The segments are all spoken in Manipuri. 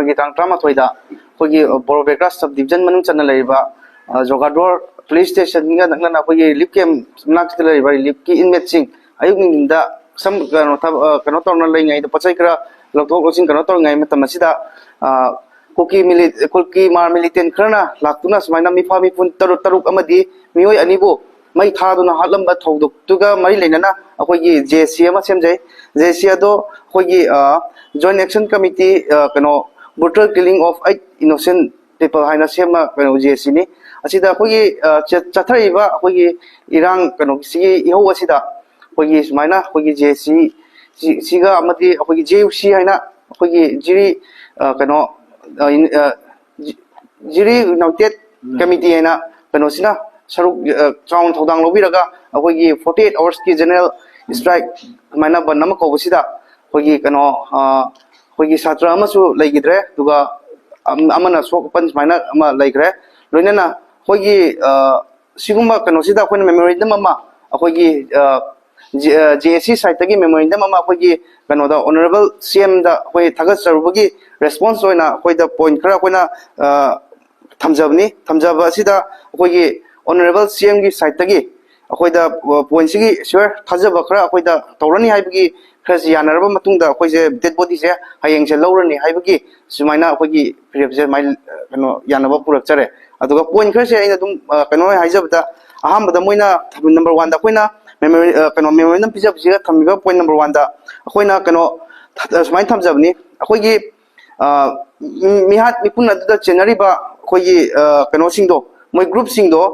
ꯑꯩꯈꯣꯏꯒꯤ ꯇꯥꯡ 13ꯗ ꯑꯩꯈꯣꯏꯒꯤ ꯕꯣꯔꯣꯕꯦꯒ꯭ꯔꯥ ꯁꯕ ꯗꯤꯕꯤꯖꯟ ꯃꯅꯨꯡ ꯆꯟꯅ ꯂꯩꯔꯤꯕ ꯖꯣꯒꯥꯗꯣꯔ ꯄꯨꯂꯤꯁ ꯁ꯭ꯇꯦꯁꯟꯒ ꯅꯛꯅꯅ ꯑꯩꯈꯣꯏꯒꯤ ꯔꯤꯂꯤꯐ ꯀꯦꯝ ꯃꯅꯥꯛꯇ ꯂꯩꯔꯤꯕ ꯔꯤꯂꯤꯐꯀꯤ ꯏꯟꯃꯦꯠꯁꯤꯡ ꯑꯌꯨꯛ ꯅꯨꯡꯊꯤꯟꯗ ꯁꯝ ꯀꯩꯅꯣ ꯇꯧꯔꯅ ꯂꯩꯉꯩꯗ ꯄꯣꯠꯆꯩ ꯈꯔ ꯂꯧꯊꯣꯛ ꯂꯧꯁꯤꯟ ꯀꯩꯅꯣ ꯇꯧꯔꯤꯉꯩ ꯃꯇꯝ ꯑꯁꯤꯗ ꯀꯨꯀꯤ ꯃꯥꯔ ꯃꯤꯂꯤꯇꯦꯟ ꯈꯔꯅ ꯂꯥꯛꯇꯨꯅ ꯁꯨꯃꯥꯏꯅ ꯃꯤꯐꯥ ꯃꯤꯄꯨꯟ ꯇꯔꯨꯛ ꯑꯃꯗꯤ ꯃꯤꯑꯣꯏ ꯑꯅꯤꯕꯨ ꯃꯩ ꯊꯥꯗꯨꯅ ꯍꯥꯠꯂꯝꯕ ꯊꯧꯗꯣꯛꯇꯨꯒ ꯃꯔꯤ ꯂꯩꯅꯅ ꯑꯩꯈꯣꯏꯒꯤ JSC ꯑꯃ ꯁꯦꯝꯖꯩ JSC ꯑꯗꯣ ꯑꯩꯈꯣꯏꯒꯤ ꯖꯣꯏꯟ ꯑꯦꯛꯁꯟ ꯀꯃꯤꯇꯤ ꯀꯩꯅꯣ brutal killing of 8 innocent people haina sema kano JSC ni asida akhoi chathariba akhoi irang kano si ihau asida akhoi sumaina akhoi JSC siga amati akhoi JUC haina akhoi jiri kano jiri united committee haina kano sina saruk chaun thodang lobiraga akhoi 48 hours ki general strike maina banama ko sida akhoi kano अखोगी छात्र अमसु लेगिद्रे दुगा अमना सोकपन सुमाइना अमा लेग्रे लोइनना अखोगी सिगुम्बा कनोसिदा अखोइना मेमोरेंडम अमा अखोगी JSC साइट तगी मेमोरेंडम अमा अखोगी कनोदा ऑनरेबल CM दा अखोई थागत सरबगी रेस्पॉन्स ओइना अखोइदा पॉइंट खरा अखोइना थमजब असिदा अखोगी ऑनरेबल CM की साइट तगी अखोइदा पॉइंट सिगी श्योर थाजब खरा अखोइदा तौरनी हाइबगी खरसी यानरबा मतुंगदा अखोइसे डेड बॉडी से हयेंग से लौरनी हाइबगी सुमाइना अखोगी प्रिपसे माइ कनो यानबा पुरकचरे अदुगा पॉइंट खरसे अइना दुम कनो हाइजबदा अहमदा मोइना नंबर 1 दा अखोइना मेमोरी कनो मेमोरेंडम पिजबसिगा थमिबा पॉइंट नंबर 1 दा अखोइना कनो सुमाइन थमजबनी अखोगी मिहात मिपुन अदुदा चेनरिबा अखोगी कनो सिंगदो मोइ group सिंगदो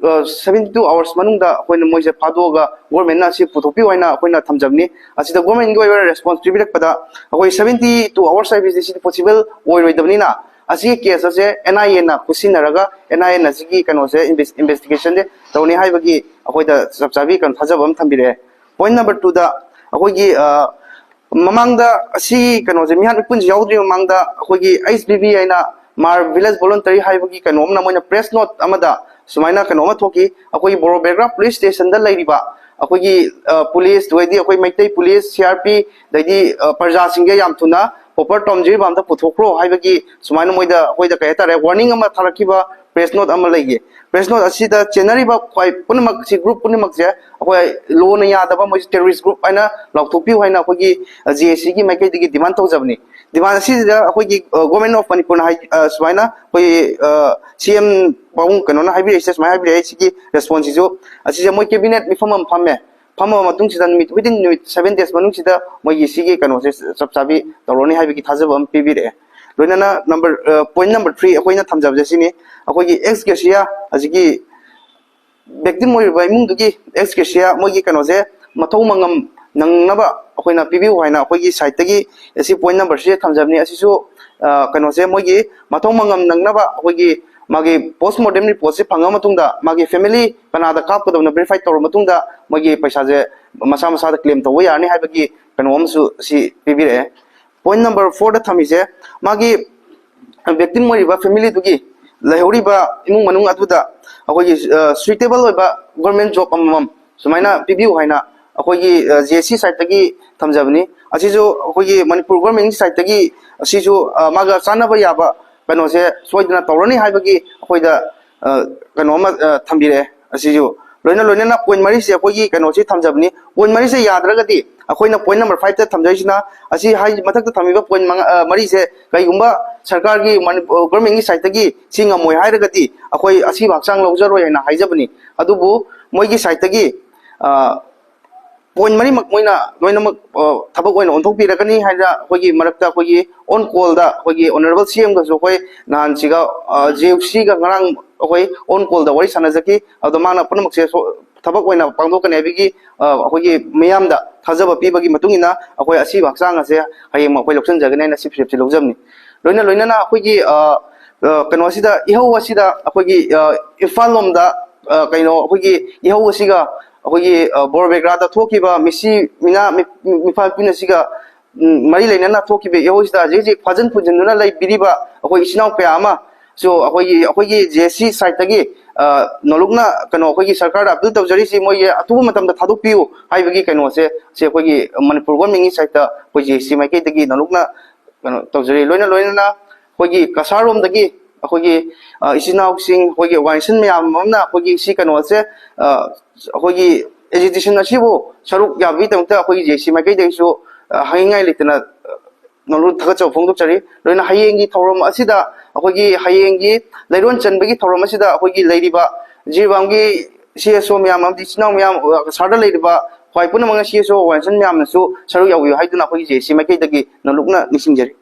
72 hours manungda akoina moise phadoga government na si puthokpi waina akoina thamjabni asida government go response tribute pada akoi 72 hours service is possible oi roidabni na asi case ase NIA na kusinaraga NIA na sigi kano se investigation de tawni haibagi akoida sabsabi kan thajabam thambire point number 2 da akoigi mamangda asi kano se mihan punji yaudri mamangda akoigi HBB aina mar village voluntary haibagi kano na moina press note amada सुमाइना कनोमा थोकी अखोई बोरोबेग्रा पुलिस स्टेशन दा लैरिबा अखोई पुलिस दुइदी अखोई मैतै पुलिस CRP दैदी प्रजा सिंगे याम थुना पोपर टॉमजी बाम दा पुथोक्रो हाइबगी सुमाइना मोइदा अखोइदा कय तारे वार्निंग अमा थारकिबा प्रेस नोट अमा लैगे प्रेस नोट असिदा चेनरिबा खै पुनमक सि ग्रुप पुनमक जे अखोई लो न यादबा मोइ टेररिस्ट ग्रुप आइना लौथोपि हाइना अखोई JSC की मैकै दिगी डिमांड तौजबनी डिमांड असिदा अखोई गवर्नमेंट ऑफ मणिपुर हाइ सुमाइना अखोई CM पाउं कनो ना हाइबि एसेस माइ हाइबि एसिगी रेस्पॉन्स इजो असिजे मोइ कैबिनेट मिफम फमे फम मतुंग सिदा विदिन 7 days मनुंग सिदा मोइ सिगी कनो से सबसाबी तौरोनी हाइबि की थाजबम पिबिरे लोइनाना नंबर पॉइंट नंबर 3 अखोइना थमजब जसिनी अखोगी एक्स केसिया अजिगी व्यक्ति मोइ बाइमुंग दुगी एक्स केसिया मोइगी कनो से मथौ मंगम नंगनबा अखोइना पिबि हाइना अखोगी साइट तगी एसी पॉइंट नंबर 3 थमजबनी असिसु कनो से मोइगी मथौ मंगम नंगनबा अखोगी मागी पोस्टमार्टम रिपोर्ट से फंगा मतुंगदा मागी फैमिली कनादा कापदबना वेरीफाई तौर मतुंगदा मोइगी पैसा जे मसा मसा दा क्लेम तव यारनी हाइबगी कनोमसु सी पिबिरे पॉइंट नंबर 4 दा थमिसे मागी व्यक्ति मोइबा फैमिली दुगी लहौरिबा इमुंग मनुंग अदुदा अखोगी सुइटेबल होइबा गवर्नमेंट जॉब अमम सुमाइना पिबिउ हाइना अखोगी JSC साइट तगी थमजबनी असिजो अखोगी मणिपुर गवर्नमेंट साइट तगी असिजो मागा चानबा याबा कनो से सोइदना तौरनी हाइबगी अखोइदा कनोमा थंबिरे असिजो लोइना लोइना पॉइंट मरी से अखोगी कनो से थमजबनी पॉइंट मरी से यादरगदी अखोइना पॉइंट नंबर 5 ता थमजैसिना असि हाइ मथक थमिबा पॉइंट मरी से कईगुंबा सरकार की गवर्नमेंट की साइट तगी सिंग मोय हाइरगदी अखोइ असि बाक्सांग लौजरोय ना हाइजबनी अदुबु मोइगी साइट तगी पॉइंट मरी मोइना लोइनमक थबक ओइन ओंथोकपिरकनी हाइरा अखोगी मरक्ता अखोगी ऑन कॉल दा अखोगी ऑनरेबल CM गसो अखोई नान सिगा JUC गा ngरang अखोई ऑन कॉल दा वरि सनजकी अदो माना पुनमक से थबक ओइना पांगदोकने बिगी अखोगी मयाम दा थाजब पिबगी मतुंगिना अखोई असि बाक्सांग असे हायेम अखोई लोक्सन जगने ना सिप लौजमनी लोइना लोइना ना अखोगी कनो सिदा इहौ असिदा अखोगी इम्फाल लोमदा कइनो अखोगी इहौ असिगा अखोगी बोरबेग्रा दा थोकिबा मिसी मिना मिफा पिनसिगा मरी लेना थोकिबे इहौसिदा जे फाजन फुजनना लै बिरिबा अखोई इसिनाउ पे आमा सो अखोगी JSC साइट तगी नलुकना कनो अखोगी सरकार अपील तौजरी सि मोय अथुब मतम दा थादुक पियु हाइबगी कनो से अखोगी मणिपुर गवर्नमेंट की साइट ता अखोई JSC माइकै तगी नलुकना कनो तौजरी लोइना ꯑꯩꯈꯣꯏꯒꯤ ꯀꯁꯥꯔꯣꯝꯗꯒꯤ ꯑꯩꯈꯣꯏꯒꯤ ꯏꯆꯤꯟ ꯏꯅꯥꯎꯁꯤꯡ ꯑꯩꯈꯣꯏꯒꯤ ꯑꯣꯔꯒꯅꯥꯏꯖꯦꯁꯟ ꯃꯌꯥꯝ ꯑꯃꯅ ꯑꯩꯈꯣꯏꯒꯤ ꯁꯤ ꯀꯩꯅꯣꯁꯦ ꯑꯩꯈꯣꯏꯒꯤ ꯑꯦꯖꯤꯇꯦꯁꯟ ꯑꯁꯤꯕꯨ ꯁꯔꯨꯛ ꯌꯥꯕꯒꯤꯗꯃꯛꯇ ꯑꯩꯈꯣꯏꯒꯤ ꯖꯦꯁꯤ ꯃꯥꯏꯀꯩꯗꯒꯤꯁꯨ ꯍꯥꯏꯅꯤꯡꯉꯥꯏ ꯂꯩꯇꯅ ꯅꯣꯡꯂꯨꯛ ꯊꯥꯒꯠꯆꯕ ꯐꯣꯡꯗꯣꯛꯆꯔꯤ ꯂꯣꯏꯅ ꯍꯌꯦꯡꯒꯤ ꯊꯧꯔꯝ ꯑꯁꯤꯗ ꯑꯩꯈꯣꯏꯒꯤ ꯍꯌꯦꯡꯒꯤ ꯂꯩꯔꯣꯟ ꯆꯟꯕꯒꯤ ꯊꯧꯔꯝ ꯑꯁꯤꯗ ꯑꯩꯈꯣꯏꯒꯤ ꯂꯩꯔꯤꯕ ꯖꯤꯔꯤꯕꯥꯝꯒꯤ CSO ꯃꯌꯥꯝ ꯑꯃꯗꯤ ꯏꯆꯤꯟ ꯏꯅꯥꯎ ꯃꯌꯥꯝ ꯀꯁꯥꯔꯗ ꯂꯩꯔꯤꯕ ꯈ꯭ꯋꯥꯏ ꯄꯨꯝꯅꯃꯛꯅ CSO ꯑꯣꯔꯒꯅꯥꯏꯖꯦꯁꯟ ꯃꯌꯥꯝꯅꯁꯨ ꯁꯔꯨꯛ ꯌꯥꯎꯕꯤꯌꯨ ꯍꯥꯏꯗꯨꯅ ꯑꯩꯈꯣꯏꯒꯤ ꯖꯦꯁꯤ ꯃꯥꯏꯀꯩꯗꯒꯤ ꯅꯣꯡꯂꯨꯛꯅ ꯅꯤꯡꯁꯤꯡꯖꯔꯤ